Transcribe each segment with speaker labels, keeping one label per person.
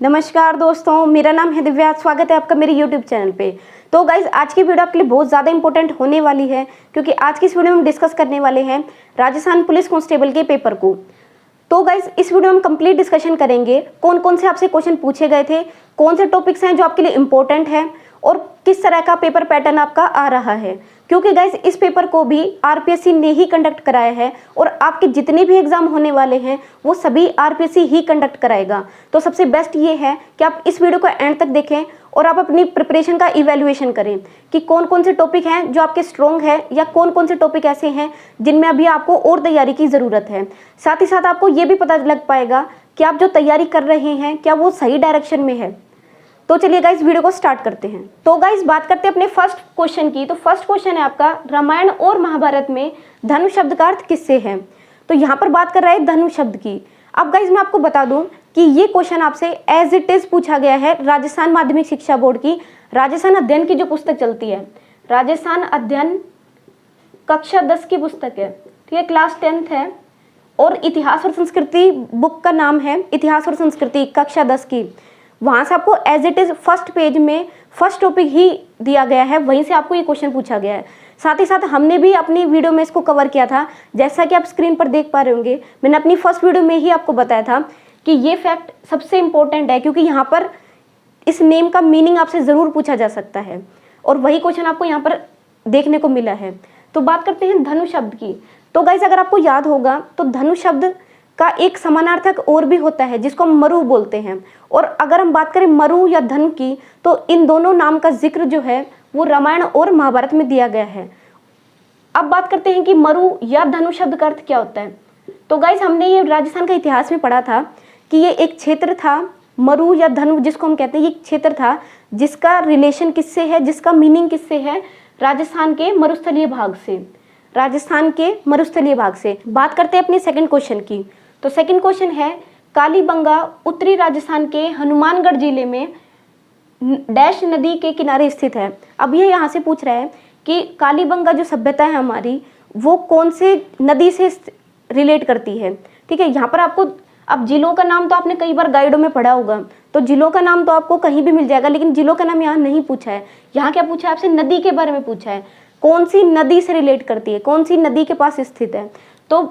Speaker 1: नमस्कार दोस्तों, मेरा नाम है दिव्या। स्वागत है आपका मेरे YouTube चैनल पे। तो गाइज आज की वीडियो आपके लिए बहुत ज़्यादा इंपॉर्टेंट होने वाली है, क्योंकि आज की इस वीडियो में हम डिस्कस करने वाले हैं राजस्थान पुलिस कांस्टेबल के पेपर को। तो गाइज इस वीडियो में हम कंप्लीट डिस्कशन करेंगे कौन कौन से आपसे क्वेश्चन पूछे गए थे, कौन से टॉपिक्स हैं जो आपके लिए इंपॉर्टेंट है और किस तरह का पेपर पैटर्न आपका आ रहा है। क्योंकि गाइज इस पेपर को भी आरपीएससी ने ही कंडक्ट कराया है और आपके जितने भी एग्जाम होने वाले हैं वो सभी आरपीएससी ही कंडक्ट कराएगा। तो सबसे बेस्ट ये है कि आप इस वीडियो को एंड तक देखें और आप अपनी प्रिपरेशन का इवैल्यूएशन करें कि कौन कौन से टॉपिक हैं जो आपके स्ट्रॉन्ग है या कौन कौन से टॉपिक ऐसे हैं जिनमें अभी आपको और तैयारी की ज़रूरत है। साथ ही साथ आपको ये भी पता लग पाएगा कि आप जो तैयारी कर रहे हैं क्या वो सही डायरेक्शन में है। तो चलिए गाइस वीडियो को स्टार्ट करते हैं। तो गाइस बात करते हैं अपने फर्स्ट क्वेश्चन की। तो फर्स्ट क्वेश्चन है आपका, रामायण और महाभारत में धनु शब्द का अर्थ किससे है। तो यहाँ पर बात कर रहा है धनु शब्द की। अब गाइस मैं आपको बता दूं कि ये क्वेश्चन आपसे एज इट इज पूछा गया है राजस्थान माध्यमिक शिक्षा बोर्ड की राजस्थान अध्ययन की जो पुस्तक चलती है, राजस्थान अध्ययन कक्षा 10 की पुस्तक है, ठीक है, क्लास 10th है और इतिहास और संस्कृति बुक का नाम है इतिहास और संस्कृति कक्षा 10 की। वहाँ से आपको as it is first page में फर्स्ट टॉपिक ही दिया गया है, वहीं से आपको ये क्वेश्चन पूछा गया है। साथ ही साथ हमने भी अपनी वीडियो में इसको कवर किया था, जैसा कि आप स्क्रीन पर देख पा रहे होंगे। मैंने अपनी फर्स्ट वीडियो में ही आपको बताया था कि ये फैक्ट सबसे इंपॉर्टेंट है, क्योंकि यहाँ पर इस नेम का मीनिंग आपसे ज़रूर पूछा जा सकता है और वही क्वेश्चन आपको यहाँ पर देखने को मिला है। तो बात करते हैं धनु शब्द की। तो गाइस अगर आपको याद होगा तो धनु शब्द का एक समानार्थक और भी होता है जिसको हम मरु बोलते हैं। और अगर हम बात करें मरु या धनु की तो इन दोनों नाम का जिक्र जो है वो रामायण और महाभारत में दिया गया है। अब बात करते हैं कि मरु या धनु शब्द का अर्थ क्या होता है। तो गाइस हमने ये राजस्थान का इतिहास में पढ़ा था कि ये एक क्षेत्र था, मरु या धनु जिसको हम कहते हैं, ये क्षेत्र था जिसका रिलेशन किससे है, जिसका मीनिंग किससे है, राजस्थान के मरुस्थलीय भाग से, राजस्थान के मरुस्थलीय भाग से। बात करते हैं अपने सेकंड क्वेश्चन की। तो सेकंड क्वेश्चन है, कालीबंगा उत्तरी राजस्थान के हनुमानगढ़ जिले में डैश नदी के किनारे स्थित है। अब ये यहाँ से पूछ रहा है कि कालीबंगा जो सभ्यता है हमारी वो कौन से नदी से रिलेट करती है। ठीक है, यहाँ पर आपको अब जिलों का नाम तो आपने कई बार गाइडों में पढ़ा होगा, तो जिलों का नाम तो आपको कहीं भी मिल जाएगा, लेकिन जिलों का नाम यहाँ नहीं पूछा है। यहाँ क्या पूछा है आपसे, नदी के बारे में पूछा है, कौन सी नदी से रिलेट करती है, कौन सी नदी के पास स्थित है। तो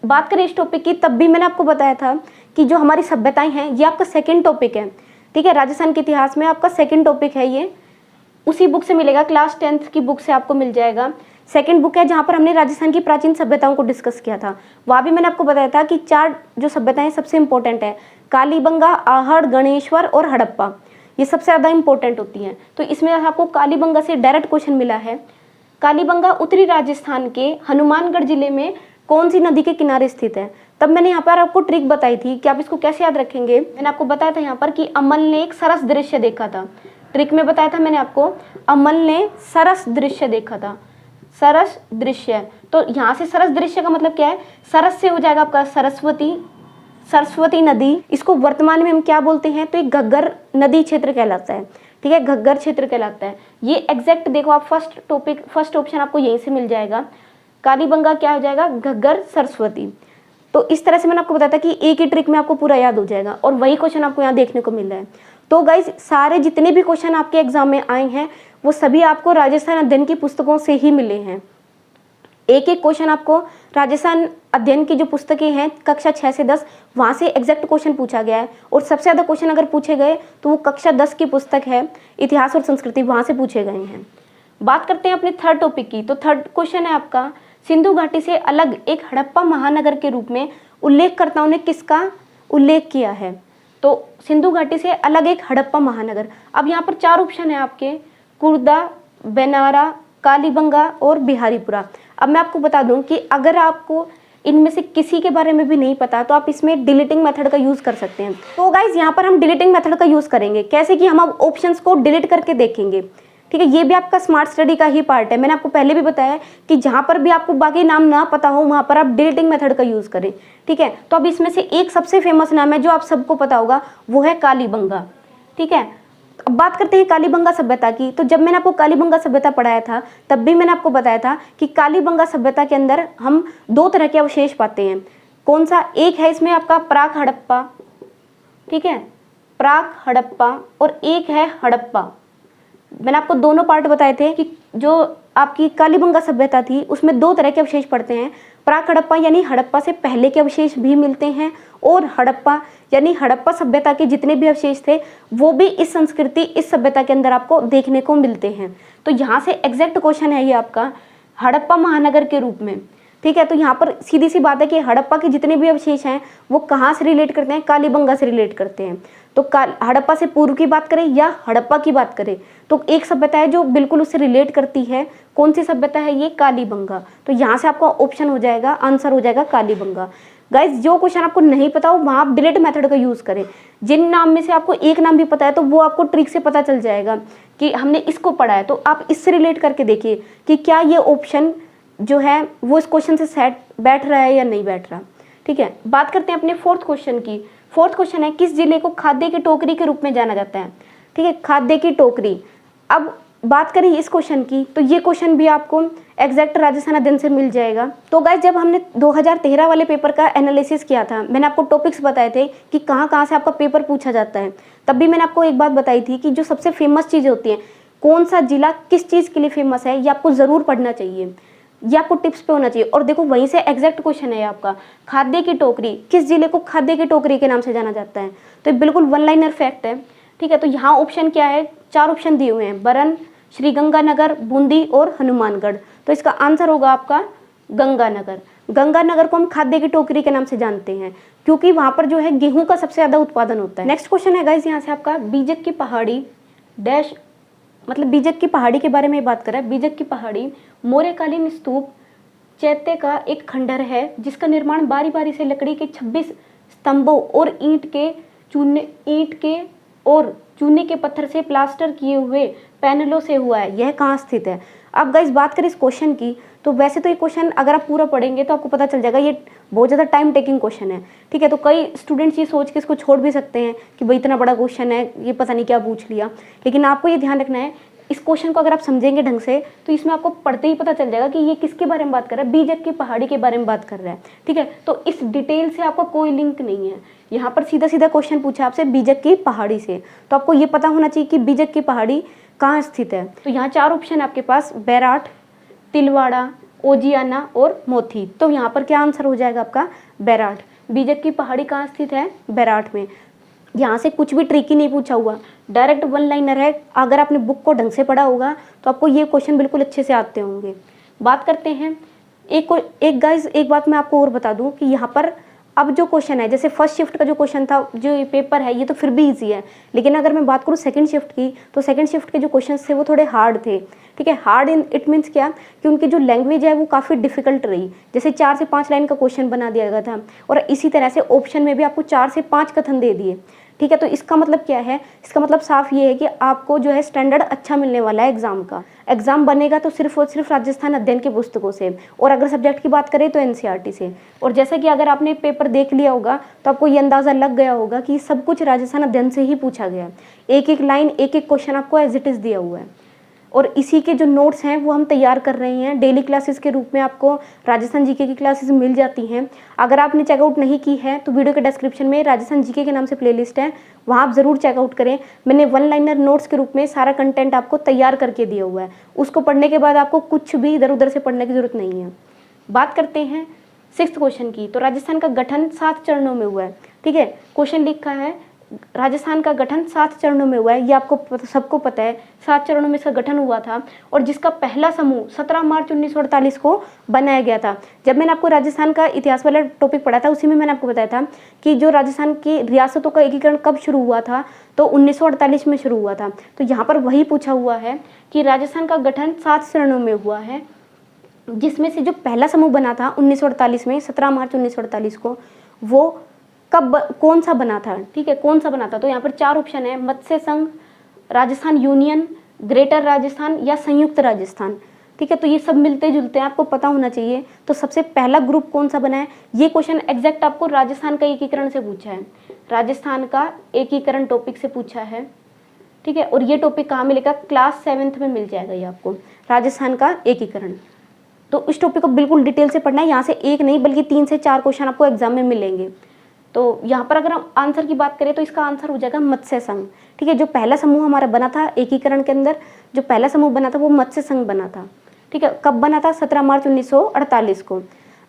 Speaker 1: बात करें इस टॉपिक की, तब भी मैंने आपको बताया था कि जो हमारी सभ्यताएं हैं ये आपका सेकंड टॉपिक है। ठीक है, राजस्थान के इतिहास में आपका सेकंड टॉपिक है, ये उसी बुक से मिलेगा, क्लास 10th की बुक से आपको मिल जाएगा। सेकंड बुक है जहाँ पर हमने राजस्थान की प्राचीन सभ्यताओं को डिस्कस किया था। वहाँ भी मैंने आपको बताया था कि 4 जो सभ्यताएं सबसे इंपॉर्टेंट है, कालीबंगा, आहड़, गणेश्वर और हड़प्पा, ये सबसे ज़्यादा इंपॉर्टेंट होती हैं। तो इसमें आपको कालीबंगा से डायरेक्ट क्वेश्चन मिला है, कालीबंगा उत्तरी राजस्थान के हनुमानगढ़ जिले में कौन सी नदी के किनारे स्थित है। तब मैंने यहाँ पर आपको ट्रिक बताई थी कि आप इसको कैसे याद रखेंगे। मैंने आपको बताया था यहाँ पर कि अमल ने एक सरस दृश्य देखा था। ट्रिक में बताया था मैंने आपको, अमल ने सरस दृश्य देखा था, सरस दृश्य। तो यहाँ से सरस दृश्य का मतलब क्या है, सरस से हो जाएगा आपका सरस्वती, सरस्वती नदी। इसको वर्तमान में हम क्या बोलते हैं, तो एक घग्गर नदी क्षेत्र कहलाता है। ठीक है, घग्गर क्षेत्र कहलाता है ये। एग्जैक्ट देखो आप फर्स्ट टॉपिक, फर्स्ट ऑप्शन आपको यहीं से मिल जाएगा। कालीबंगा क्या हो जाएगा, घग्गर सरस्वती। तो इस तरह से मैंने आपको बताया था कि एक ही ट्रिक में आपको पूरा याद हो जाएगा और वही क्वेश्चन आपको यहाँ देखने को मिल रहा है। तो गाइज सारे जितने भी क्वेश्चन आपके एग्जाम में आए हैं वो सभी आपको राजस्थान अध्ययन की पुस्तकों से ही मिले हैं। एक एक क्वेश्चन आपको राजस्थान अध्ययन की जो पुस्तकें हैं कक्षा 6 से 10 वहाँ से एग्जैक्ट क्वेश्चन पूछा गया है। और सबसे ज़्यादा क्वेश्चन अगर पूछे गए तो वो कक्षा 10 की पुस्तक है इतिहास और संस्कृति, वहाँ से पूछे गए हैं। बात करते हैं अपने थर्ड टॉपिक की। तो थर्ड क्वेश्चन है आपका, सिंधु घाटी से अलग एक हड़प्पा महानगर के रूप में उल्लेखकर्ताओं ने किसका उल्लेख किया है। तो सिंधु घाटी से अलग एक हड़प्पा महानगर। अब यहाँ पर 4 ऑप्शन है आपके, कुर्दा, बेनारा, कालीबंगा और बिहारीपुरा। अब मैं आपको बता दूं कि अगर आपको इनमें से किसी के बारे में भी नहीं पता तो आप इसमें डिलीटिंग मेथड का यूज़ कर सकते हैं। तो गाइज यहाँ पर हम डिलीटिंग मेथड का यूज़ करेंगे, कैसे कि हम अब ऑप्शंस को डिलीट करके देखेंगे। ठीक है, ये भी आपका स्मार्ट स्टडी का ही पार्ट है। मैंने आपको पहले भी बताया कि जहाँ पर भी आपको बाकी नाम ना पता हो वहाँ पर आप डिलीटिंग मेथड का यूज़ करें। ठीक है, तो अब इसमें से एक सबसे फेमस नाम है जो आप सबको पता होगा, वो है कालीबंगा। ठीक है, अब बात करते हैं कालीबंगा सभ्यता की। तो जब मैंने आपको कालीबंगा सभ्यता पढ़ाया था तब भी मैंने आपको बताया था कि कालीबंगा सभ्यता के अंदर हम 2 तरह के अवशेष पाते हैं। कौन सा, एक है इसमें आपका प्राक हड़प्पा, ठीक है, प्राक हड़प्पा और एक है हड़प्पा। मैंने आपको दोनों पार्ट बताए थे कि जो आपकी कालीबंगा सभ्यता थी उसमें दो तरह के अवशेष पड़ते हैं। प्राक हड़प्पा यानी हड़प्पा से पहले के अवशेष भी मिलते हैं, और हड़प्पा यानी हड़प्पा सभ्यता के जितने भी अवशेष थे वो भी इस संस्कृति, इस सभ्यता के अंदर आपको देखने को मिलते हैं। तो यहाँ से एग्जैक्ट क्वेश्चन है ये आपका हड़प्पा महानगर के रूप में। ठीक है, तो यहाँ पर सीधी सी बात है कि हड़प्पा के जितने भी अवशेष हैं वो कहाँ से रिलेट करते हैं, कालीबंगा से रिलेट करते हैं। तो हड़प्पा से पूर्व की बात करें या हड़प्पा की बात करें तो एक सभ्यता है जो बिल्कुल उससे रिलेट करती है। कौन सी सभ्यता है ये, कालीबंगा। तो यहाँ से आपका ऑप्शन हो जाएगा, आंसर हो जाएगा कालीबंगा। गाइज जो क्वेश्चन आपको नहीं पता हो वहाँ आप डिलीट मेथड का यूज़ करें। जिन नाम में से आपको एक नाम भी पता है तो वो आपको ट्रिक से पता चल जाएगा कि हमने इसको पढ़ा है, तो आप इससे रिलेट करके देखिए कि क्या ये ऑप्शन जो है वो इस क्वेश्चन से सेट बैठ रहा है या नहीं बैठ रहा। ठीक है, बात करते हैं अपने फोर्थ क्वेश्चन की। फोर्थ क्वेश्चन है किस जिले को खाद्य की टोकरी के रूप में जाना जाता है। ठीक है, खाद्य की टोकरी। अब बात करें इस क्वेश्चन की तो ये क्वेश्चन भी आपको एग्जैक्ट राजस्थान अध्ययन से मिल जाएगा। तो गाइस जब हमने 2013 वाले पेपर का एनालिसिस किया था, मैंने आपको टॉपिक्स बताए थे कि कहाँ कहाँ से आपका पेपर पूछा जाता है। तब भी मैंने आपको एक बात बताई थी कि जो सबसे फेमस चीज़ें होती हैं, कौन सा जिला किस चीज़ के लिए फेमस है, ये आपको ज़रूर पढ़ना चाहिए, ये आपको टिप्स पे होना चाहिए। और देखो वहीं से एग्जैक्ट क्वेश्चन है आपका खाद्य की टोकरी, किस जिले को खाद्य की टोकरी के नाम से जाना जाता है। तो ये बिल्कुल वन लाइनर फैक्ट है। ठीक है, तो यहाँ ऑप्शन क्या है, 4 ऑप्शन दिए हुए हैं, बरन, श्रीगंगानगर, बूंदी और हनुमानगढ़। तो इसका आंसर होगा आपका गंगानगर। गंगानगर को हम खाद्य की टोकरी के नाम से जानते हैं क्योंकि वहां पर जो है गेहूं का सबसे ज्यादा उत्पादन होता है। नेक्स्ट क्वेश्चन है गाइस यहाँ से आपका बीजक की पहाड़ी डैश, मतलब बीजक की पहाड़ी के बारे में बात कर रहा है। बीजक की पहाड़ी मौर्यकालीन स्तूप चैत्य का एक खंडहर है जिसका निर्माण बारी बारी से लकड़ी के 26 स्तंभों और ईंट के और चूने के पत्थर से प्लास्टर किए हुए पैनलों से हुआ है। यह कहाँ स्थित है। अब गाइस बात करें इस क्वेश्चन की तो वैसे तो ये क्वेश्चन अगर आप पूरा पढ़ेंगे तो आपको पता चल जाएगा, ये बहुत ज़्यादा टाइम टेकिंग क्वेश्चन है। ठीक है, तो कई स्टूडेंट्स ये सोच के इसको छोड़ भी सकते हैं कि भाई इतना बड़ा क्वेश्चन है, ये पता नहीं क्या पूछ लिया। लेकिन आपको ये ध्यान रखना है, इस क्वेश्चन को अगर आप समझेंगे ढंग से तो इसमें आपको पढ़ते ही पता चल जाएगा कि ये किसके बारे में बात कर रहा है, बीजक की पहाड़ी के बारे में बात कर रहा है। ठीक है, तो इस डिटेल से आपका कोई लिंक नहीं है। यहाँ पर सीधा सीधा क्वेश्चन पूछा आपसे बीजक की पहाड़ी से, तो आपको ये पता होना चाहिए कि बीजक की पहाड़ी कहाँ स्थित है। तो यहाँ 4 ऑप्शन आपके पास, बैराठ, तिलवाड़ा, ओजियाना और मोती। तो यहाँ पर क्या आंसर हो जाएगा आपका बैराठ। बीजक की पहाड़ी कहाँ स्थित है, बैराठ में। यहाँ से कुछ भी ट्रिकी नहीं पूछा हुआ, डायरेक्ट वन लाइनर है। अगर आपने बुक को ढंग से पढ़ा होगा तो आपको ये क्वेश्चन बिल्कुल अच्छे से आते होंगे। बात करते हैं एक बात मैं आपको और बता दूं कि यहाँ पर अब जो क्वेश्चन है, जैसे फर्स्ट शिफ्ट का जो क्वेश्चन था, जो ये पेपर है ये तो फिर भी इजी है, लेकिन अगर मैं बात करूँ सेकंड शिफ्ट की तो सेकंड शिफ्ट के जो क्वेश्चन थे वो थोड़े हार्ड थे। ठीक है, हार्ड इन इट मीन्स क्या कि उनकी जो लैंग्वेज है वो काफ़ी डिफिकल्ट रही। जैसे 4 से 5 लाइन का क्वेश्चन बना दिया गया था और इसी तरह से ऑप्शन में भी आपको 4 से 5 कथन दे दिए। ठीक है, तो इसका मतलब क्या है, इसका मतलब साफ ये है कि आपको जो है स्टैंडर्ड अच्छा मिलने वाला है एग्जाम का। एग्जाम बनेगा तो सिर्फ और सिर्फ राजस्थान अध्ययन की पुस्तकों से, और अगर सब्जेक्ट की बात करें तो एनसीईआरटी से। और जैसा कि अगर आपने पेपर देख लिया होगा तो आपको ये अंदाज़ा लग गया होगा कि सब कुछ राजस्थान अध्ययन से ही पूछा गया। एक एक लाइन, एक एक क्वेश्चन आपको एज इट इज़ दिया हुआ है। और इसी के जो नोट्स हैं वो हम तैयार कर रहे हैं। डेली क्लासेस के रूप में आपको राजस्थान जीके की क्लासेस मिल जाती हैं। अगर आपने चेकआउट नहीं की है तो वीडियो के डिस्क्रिप्शन में राजस्थान जीके के नाम से प्लेलिस्ट है, वहाँ आप ज़रूर चेकआउट करें। मैंने वन लाइनर नोट्स के रूप में सारा कंटेंट आपको तैयार करके दिया हुआ है। उसको पढ़ने के बाद आपको कुछ भी इधर उधर से पढ़ने की जरूरत नहीं है। बात करते हैं 6th क्वेश्चन की। तो राजस्थान का गठन 7 चरणों में हुआ है। ठीक है, क्वेश्चन लिखा है राजस्थान का गठन 7 चरणों में हुआ है। ये आपको सबको पता है, 7 चरणों में इसका गठन हुआ था और जिसका पहला समूह 17 मार्च 1948 को बनाया गया था। जब मैंने आपको राजस्थान का इतिहास वाला टॉपिक पढ़ा था उसी में मैंने आपको बताया था कि जो राजस्थान की रियासतों का एकीकरण कब शुरू हुआ था, तो 1948 में शुरू हुआ था। तो यहाँ पर वही पूछा हुआ है कि राजस्थान का गठन 7 चरणों में हुआ है, जिसमें से जो पहला समूह बना था 1948 में, 17 मार्च 1948 को, वो कब कौन सा बना था। ठीक है, कौन सा बना था। तो यहाँ पर 4 ऑप्शन है, मत्स्य संघ, राजस्थान यूनियन, ग्रेटर राजस्थान या संयुक्त राजस्थान। ठीक है, तो ये सब मिलते जुलते हैं, आपको पता होना चाहिए। तो सबसे पहला ग्रुप कौन सा बना है, ये क्वेश्चन एग्जैक्ट आपको राजस्थान का एकीकरण से पूछा है, राजस्थान का एकीकरण टॉपिक से पूछा है। ठीक है, और ये टॉपिक कहाँ मिलेगा, क्लास 7th में मिल जाएगा ये आपको, राजस्थान का एकीकरण। तो इस टॉपिक को बिल्कुल डिटेल से पढ़ना है, यहाँ से एक नहीं बल्कि 3 से 4 क्वेश्चन आपको एग्जाम में मिलेंगे। तो यहाँ पर अगर हम आंसर की बात करें तो इसका आंसर हो जाएगा मत्स्य संघ। ठीक है, जो पहला समूह हमारा बना था एकीकरण के अंदर, जो पहला समूह बना था वो मत्स्य संघ बना था। ठीक है, कब बना था? 17 मार्च 1948 को।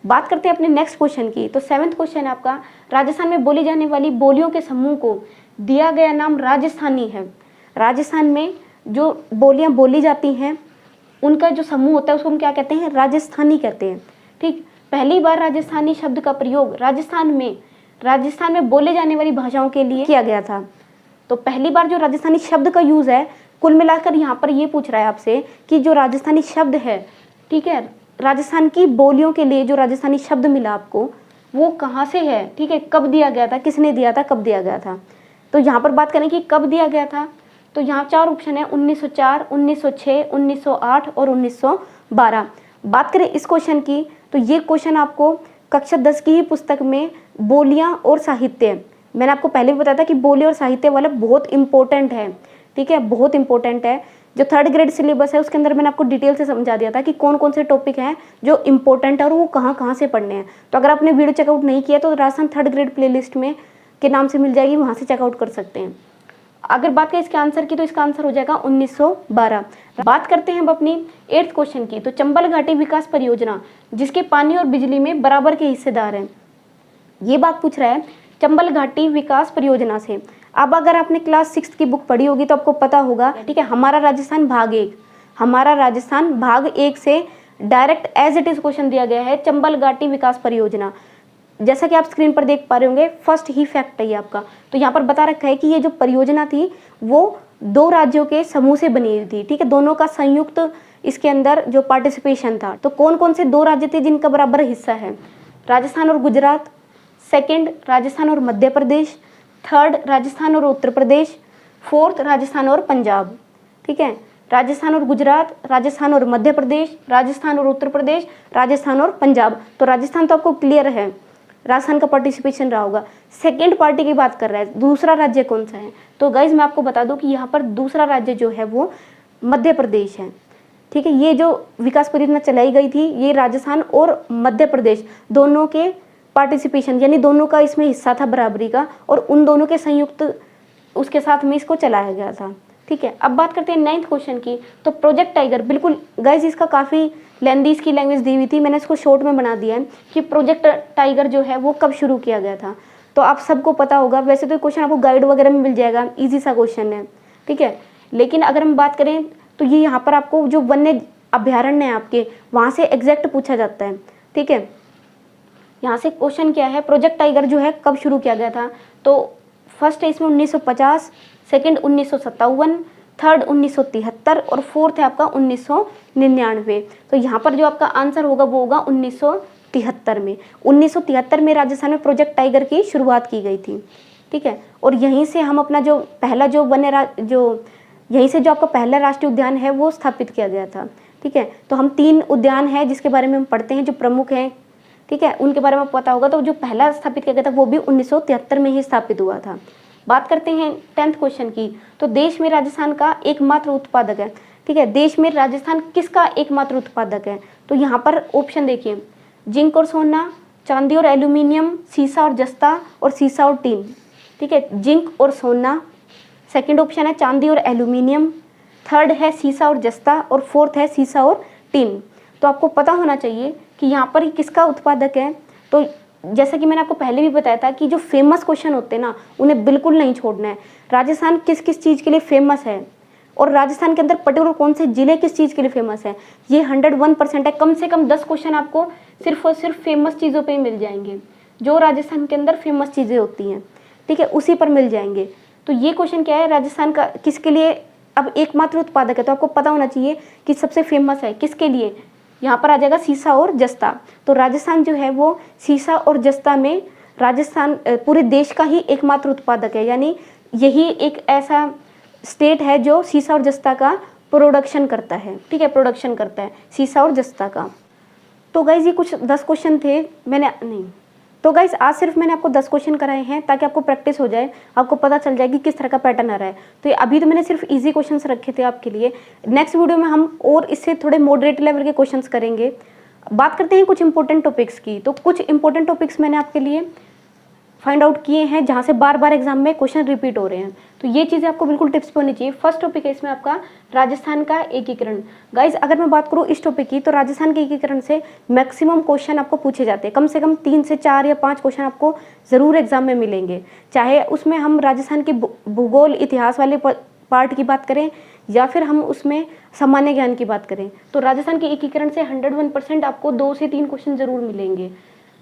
Speaker 1: बात करते हैं अपने नेक्स्ट क्वेश्चन की। तो 7वां क्वेश्चन है आपका, राजस्थान में बोली जाने वाली बोलियों के समूह को दिया गया नाम राजस्थानी है। राजस्थान में जो बोलियां बोली जाती हैं उनका जो समूह होता है उसको हम क्या कहते हैं? राजस्थानी कहते हैं। ठीक, पहली बार राजस्थानी शब्द का प्रयोग राजस्थान में बोले जाने वाली भाषाओं के लिए किया गया था। तो पहली बार जो राजस्थानी शब्द का यूज है, कुल मिलाकर यहाँ पर ये पूछ रहा है आपसे कि जो राजस्थानी शब्द है, ठीक है, राजस्थान की बोलियों के लिए जो राजस्थानी शब्द मिला आपको वो कहाँ से है? ठीक है, कब दिया गया था, किसने दिया था, कब दिया गया था? तो यहाँ पर बात करें कि कब दिया गया था, तो यहाँ 4 ऑप्शन है, 1904, 1906, 1908 और 1912। बात करें इस क्वेश्चन की, तो ये क्वेश्चन आपको कक्षा 10 की ही पुस्तक में बोलियां और साहित्य, मैंने आपको पहले भी बताया था कि बोली और साहित्य वाला बहुत इंपॉर्टेंट है। ठीक है, बहुत इंपॉर्टेंट है। जो 3rd ग्रेड सिलेबस है उसके अंदर मैंने आपको डिटेल से समझा दिया था कि कौन कौन से टॉपिक हैं जो इंपॉर्टेंट है और वो कहाँ कहाँ से पढ़ने हैं। तो अगर आपने वीडियो चेकआउट नहीं किया तो राजस्थान 3rd ग्रेड प्लेलिस्ट में के नाम से मिल जाएगी, वहाँ से चेकआउट कर सकते हैं। अगर बात करें इसके आंसर की तो इसका आंसर हो जाएगा 1912। बात करते हैं अब अपनी 8th क्वेश्चन की। तो चंबल घाटी विकास परियोजना जिसके पानी और बिजली में बराबर के हिस्सेदार हैं, ये बात पूछ रहा है चंबल घाटी विकास परियोजना से। अब अगर आपने क्लास 6 की बुक पढ़ी होगी तो आपको पता होगा, ठीक है, हमारा राजस्थान भाग 1 से direct as it is question दिया गया है चंबल घाटी विकास परियोजना। जैसा कि आप स्क्रीन पर देख पा रहे होंगे, फर्स्ट ही फैक्ट है ये आपका। तो यहाँ पर बता रखा है कि ये जो परियोजना थी वो 2 राज्यों के समूह से बनी हुई थी। ठीक है, दोनों का संयुक्त इसके अंदर जो पार्टिसिपेशन था। तो कौन कौन से 2 राज्य थे जिनका बराबर हिस्सा है? राजस्थान और गुजरात, 2nd राजस्थान और मध्य प्रदेश, 3rd राजस्थान और उत्तर प्रदेश, 4th राजस्थान और पंजाब। ठीक है, राजस्थान और गुजरात, राजस्थान और मध्य प्रदेश, राजस्थान और उत्तर प्रदेश, राजस्थान और पंजाब। तो राजस्थान तो आपको क्लियर है, राजस्थान का पार्टिसिपेशन रहा होगा। 2nd पार्टी की बात कर रहा है, दूसरा राज्य कौन सा है? तो गाइज मैं आपको बता दूं कि यहाँ पर दूसरा राज्य जो है वो मध्य प्रदेश है। ठीक है, ये जो विकास परियोजना चलाई गई थी ये राजस्थान और मध्य प्रदेश दोनों के पार्टिसिपेशन, यानी दोनों का इसमें हिस्सा था बराबरी का, और उन दोनों के संयुक्त उसके साथ में इसको चलाया गया था। ठीक है, अब बात करते हैं 9th क्वेश्चन की। तो प्रोजेक्ट टाइगर, बिल्कुल गाइज इसका काफ़ी लेंदी इसकी लैंग्वेज दी हुई थी, मैंने इसको शॉर्ट में बना दिया है कि प्रोजेक्ट टाइगर जो है वो कब शुरू किया गया था। तो आप सबको पता होगा, वैसे तो क्वेश्चन आपको गाइड वगैरह में मिल जाएगा, ईजी सा क्वेश्चन है। ठीक है, लेकिन अगर हम बात करें तो ये यहाँ पर आपको जो वन्य अभ्यारण्य है आपके वहाँ से एग्जैक्ट पूछा जाता है। ठीक है, यहाँ से क्वेश्चन क्या है, प्रोजेक्ट टाइगर जो है कब शुरू किया गया था? तो फर्स्ट है इसमें 1950, 2nd 1957, 3rd 1973 और 4th है आपका 1999। तो यहाँ पर जो आपका आंसर होगा वो होगा 1973 में। 1973 में राजस्थान में प्रोजेक्ट टाइगर की शुरुआत की गई थी। ठीक है, और यहीं से हम अपना जो पहला यहीं से जो आपका पहला राष्ट्रीय उद्यान है वो स्थापित किया गया था। ठीक है, तो हम 3 उद्यान हैं जिसके बारे में हम पढ़ते हैं जो प्रमुख हैं। ठीक है, उनके बारे में पता होगा। तो जो पहला स्थापित किया गया था वो भी 1973 में ही स्थापित हुआ था। बात करते हैं 10th क्वेश्चन की। तो देश में राजस्थान का एकमात्र उत्पादक है। ठीक है, देश में राजस्थान किसका एकमात्र उत्पादक है? तो यहाँ पर ऑप्शन देखिए, जिंक और सोना, चांदी और एल्यूमिनियम, सीसा और जस्ता और सीसा और टीन। ठीक है, जिंक और सोना, 2nd ऑप्शन है चांदी और एल्यूमिनियम, 3rd है सीसा और जस्ता और 4th है सीसा और टीन। तो आपको पता होना चाहिए कि यहाँ पर किसका उत्पादक है। तो जैसा कि मैंने आपको पहले भी बताया था कि जो फेमस क्वेश्चन होते हैं ना उन्हें बिल्कुल नहीं छोड़ना है। राजस्थान किस किस चीज़ के लिए फेमस है और राजस्थान के अंदर पर्टिकुलर कौन से जिले किस चीज़ के लिए फेमस है, ये 101% है। कम से कम 10 क्वेश्चन आपको सिर्फ और सिर्फ फेमस चीज़ों पे मिल जाएंगे, जो राजस्थान के अंदर फेमस चीज़ें होती हैं। ठीक है, उसी पर मिल जाएंगे। तो ये क्वेश्चन क्या है, राजस्थान का किसके लिए अब एकमात्र उत्पादक है, तो आपको पता होना चाहिए कि सबसे फेमस है किसके लिए। यहाँ पर आ जाएगा सीसा और जस्ता। तो राजस्थान जो है वो सीसा और जस्ता में राजस्थान पूरे देश का ही एकमात्र उत्पादक है, यानी यही एक ऐसा स्टेट है जो सीसा और जस्ता का प्रोडक्शन करता है। ठीक है, प्रोडक्शन करता है सीसा और जस्ता का। तो गाइज ये कुछ 10 क्वेश्चन थे, तो गाइज आज सिर्फ मैंने आपको 10 क्वेश्चन कराए हैं ताकि आपको प्रैक्टिस हो जाए, आपको पता चल जाए कि किस तरह का पैटर्न आ रहा है। तो अभी तो मैंने सिर्फ इजी क्वेश्चंस रखे थे आपके लिए। नेक्स्ट वीडियो में हम और इससे थोड़े मॉडरेट लेवल के क्वेश्चंस करेंगे। बात करते हैं कुछ इंपॉर्टेंट टॉपिक्स की। तो कुछ इंपॉर्टेंट टॉपिक्स मैंने आपके लिए फाइंड आउट किए हैं जहाँ से बार बार एग्जाम में क्वेश्चन रिपीट हो रहे हैं। तो ये चीज़ें आपको बिल्कुल टिप्स पे होनी चाहिए। फर्स्ट टॉपिक है इसमें आपका राजस्थान का एकीकरण। गाइज अगर मैं बात करूँ इस टॉपिक की, तो राजस्थान के एकीकरण से मैक्सिमम क्वेश्चन आपको पूछे जाते हैं। कम से कम 3 से 4 या 5 क्वेश्चन आपको ज़रूर एग्जाम में मिलेंगे, चाहे उसमें हम राजस्थान के भूगोल इतिहास वाले पार्ट की बात करें या फिर हम उसमें सामान्य ज्ञान की बात करें। तो राजस्थान के एकीकरण से 101% आपको 2 से 3 क्वेश्चन जरूर मिलेंगे।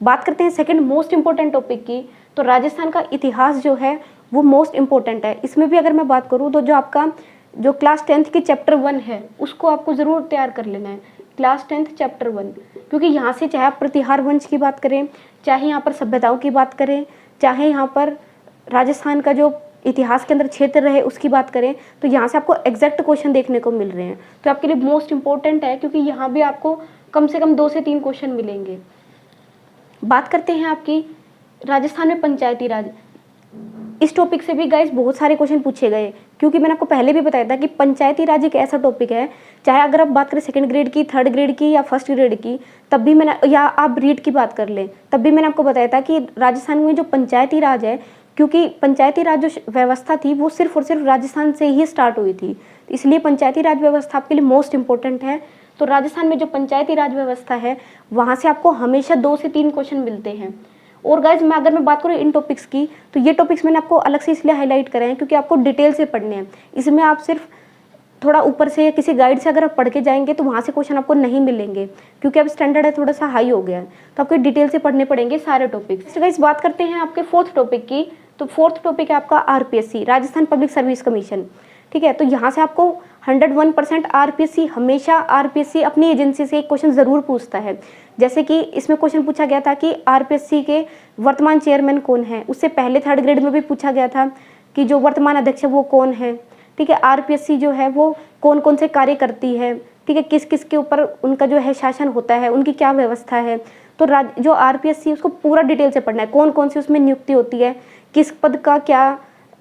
Speaker 1: बात करते हैं सेकंड मोस्ट इंपॉर्टेंट टॉपिक की, तो राजस्थान का इतिहास जो है वो मोस्ट इंपॉर्टेंट है। इसमें भी अगर मैं बात करूँ तो जो आपका जो क्लास 10th की चैप्टर 1 है उसको आपको ज़रूर तैयार कर लेना है, क्लास 10th चैप्टर 1, क्योंकि यहाँ से चाहे आप प्रतिहार वंश की बात करें, चाहे यहाँ पर सभ्यताओं की बात करें, चाहे यहाँ पर राजस्थान का जो इतिहास के अंदर क्षेत्र रहे उसकी बात करें, तो यहाँ से आपको एग्जैक्ट क्वेश्चन देखने को मिल रहे हैं। तो आपके लिए मोस्ट इंपॉर्टेंट है, क्योंकि यहाँ भी आपको कम से कम 2 से 3 क्वेश्चन मिलेंगे। बात करते हैं आपकी राजस्थान में पंचायती राज। इस टॉपिक से भी गाइस बहुत सारे क्वेश्चन पूछे गए, क्योंकि मैंने आपको पहले भी बताया था कि पंचायती राज एक ऐसा टॉपिक है, चाहे अगर आप बात करें सेकंड ग्रेड की, थर्ड ग्रेड की या फर्स्ट ग्रेड की, तब भी मैंने, या आप रीड की बात कर लें, तब भी मैंने आपको बताया था कि राजस्थान में जो पंचायती राज है, क्योंकि पंचायती राज जो व्यवस्था थी वो सिर्फ और सिर्फ राजस्थान से ही स्टार्ट हुई थी, इसलिए पंचायती राज व्यवस्था आपके लिए मोस्ट इंपॉर्टेंट है। तो राजस्थान में जो पंचायती राज व्यवस्था है वहाँ से आपको हमेशा 2 से 3 क्वेश्चन मिलते हैं। और गाइज अगर मैं बात करूँ इन टॉपिक्स की, तो ये टॉपिक्स मैंने आपको अलग से इसलिए हाईलाइट करे हैं क्योंकि आपको डिटेल से पढ़ने हैं। इसमें आप सिर्फ थोड़ा ऊपर से या किसी गाइड से अगर आप पढ़ के जाएंगे तो वहाँ से क्वेश्चन आपको नहीं मिलेंगे, क्योंकि अब स्टैंडर्ड है थोड़ा सा हाई हो गया है, तो आपको डिटेल से पढ़ने पड़ेंगे सारे टॉपिक्स। गाइज बात करते हैं आपके फोर्थ टॉपिक की, तो फोर्थ टॉपिक है आपका RPSC, Rajasthan public service commission. ठीक है, तो यहाँ से आपको 101% आरपीएससी, हमेशा आरपीएससी अपनी एजेंसी से एक क्वेश्चन ज़रूर पूछता है। जैसे कि इसमें क्वेश्चन पूछा गया था कि आरपीएससी के वर्तमान चेयरमैन कौन है, उससे पहले थर्ड ग्रेड में भी पूछा गया था कि जो वर्तमान अध्यक्ष है वो कौन है। ठीक है, आरपीएससी जो है वो कौन कौन से कार्य करती है, ठीक है, किस किस के ऊपर उनका जो है शासन होता है, उनकी क्या व्यवस्था है। तो जो आरपीएससी उसको पूरा डिटेल से पढ़ना है, कौन कौन सी उसमें नियुक्ति होती है, किस पद का क्या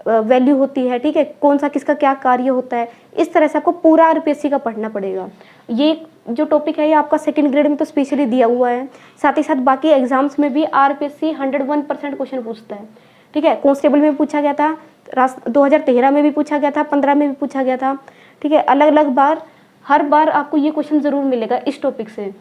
Speaker 1: वैल्यू होती है, ठीक है, कौन सा किसका क्या कार्य होता है, इस तरह से आपको पूरा आरपीएससी का पढ़ना पड़ेगा। ये जो टॉपिक है ये आपका सेकंड ग्रेड में तो स्पेशली दिया हुआ है, साथ ही साथ बाकी एग्जाम्स में भी आरपीएससी 101% क्वेश्चन पूछता है। ठीक है, कांस्टेबल में पूछा गया था, 2013 में भी पूछा गया था, 15 में भी पूछा गया था। ठीक है, अलग अलग बार, हर बार आपको ये क्वेश्चन ज़रूर मिलेगा इस टॉपिक से।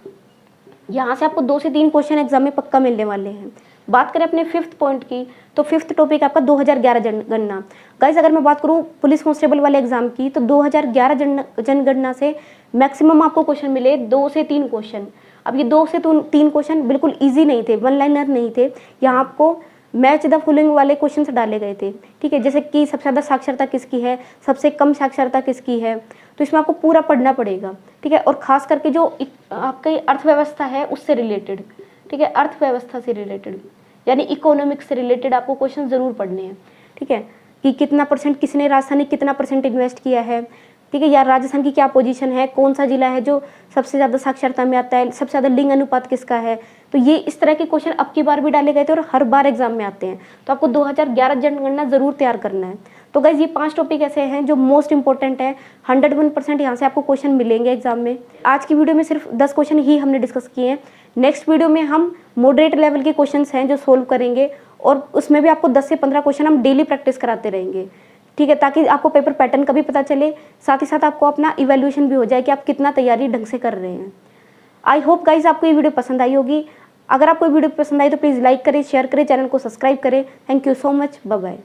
Speaker 1: यहाँ से आपको 2 से 3 क्वेश्चन एग्जाम में पक्का मिलने वाले हैं। बात करें अपने फिफ्थ पॉइंट की, तो फिफ्थ टॉपिक आपका 2011 जनगणना। गाइस अगर मैं बात करूँ पुलिस कांस्टेबल वाले एग्जाम की, तो 2011 जनगणना से मैक्सिमम आपको क्वेश्चन मिले 2 से 3 क्वेश्चन। अब ये 2 से 3 क्वेश्चन बिल्कुल ईजी नहीं थे, वन लाइनर नहीं थे, यहाँ आपको मैच द फॉलोइंग वाले क्वेश्चन डाले गए थे। ठीक है, जैसे कि सबसे ज़्यादा साक्षरता किसकी है, सबसे कम साक्षरता किसकी है, तो इसमें आपको पूरा पढ़ना पड़ेगा। ठीक है, और खास करके जो आपकी अर्थव्यवस्था है उससे रिलेटेड, ठीक है, अर्थव्यवस्था से रिलेटेड यानी इकोनॉमिक्स से रिलेटेड आपको क्वेश्चन ज़रूर पढ़ने हैं। ठीक है, कि कितना परसेंट किसने राजस्थान ने कितना परसेंट इन्वेस्ट किया है, ठीक है, या राजस्थान की क्या पोजीशन है, कौन सा जिला है जो सबसे ज़्यादा साक्षरता में आता है, सबसे ज़्यादा लिंग अनुपात किसका है। तो ये इस तरह के क्वेश्चन अब की बार भी डाले गए थे और हर बार एग्जाम में आते हैं, तो आपको 2011 जनगणना ज़रूर तैयार करना है। तो गाइज ये 5 टॉपिक ऐसे हैं जो मोस्ट इंपॉर्टेंट है, 101% यहाँ से आपको क्वेश्चन मिलेंगे एग्जाम में। आज की वीडियो में सिर्फ 10 क्वेश्चन ही हमने डिस्कस किए हैं। नेक्स्ट वीडियो में हम मॉडरेट लेवल के क्वेश्चंस हैं जो सोल्व करेंगे, और उसमें भी आपको 10 से 15 क्वेश्चन हम डेली प्रैक्टिस कराते रहेंगे। ठीक है, ताकि आपको पेपर पैटर्न का भी पता चले, साथ ही साथ आपको अपना इवैल्यूएशन भी हो जाए कि आप कितना तैयारी ढंग से कर रहे हैं। आई होप गाइज आपको ये वीडियो पसंद आई होगी। अगर आपको वीडियो पसंद आई तो प्लीज़ लाइक करें, शेयर करें, चैनल को सब्सक्राइब करें। Thank you so much, bye bye.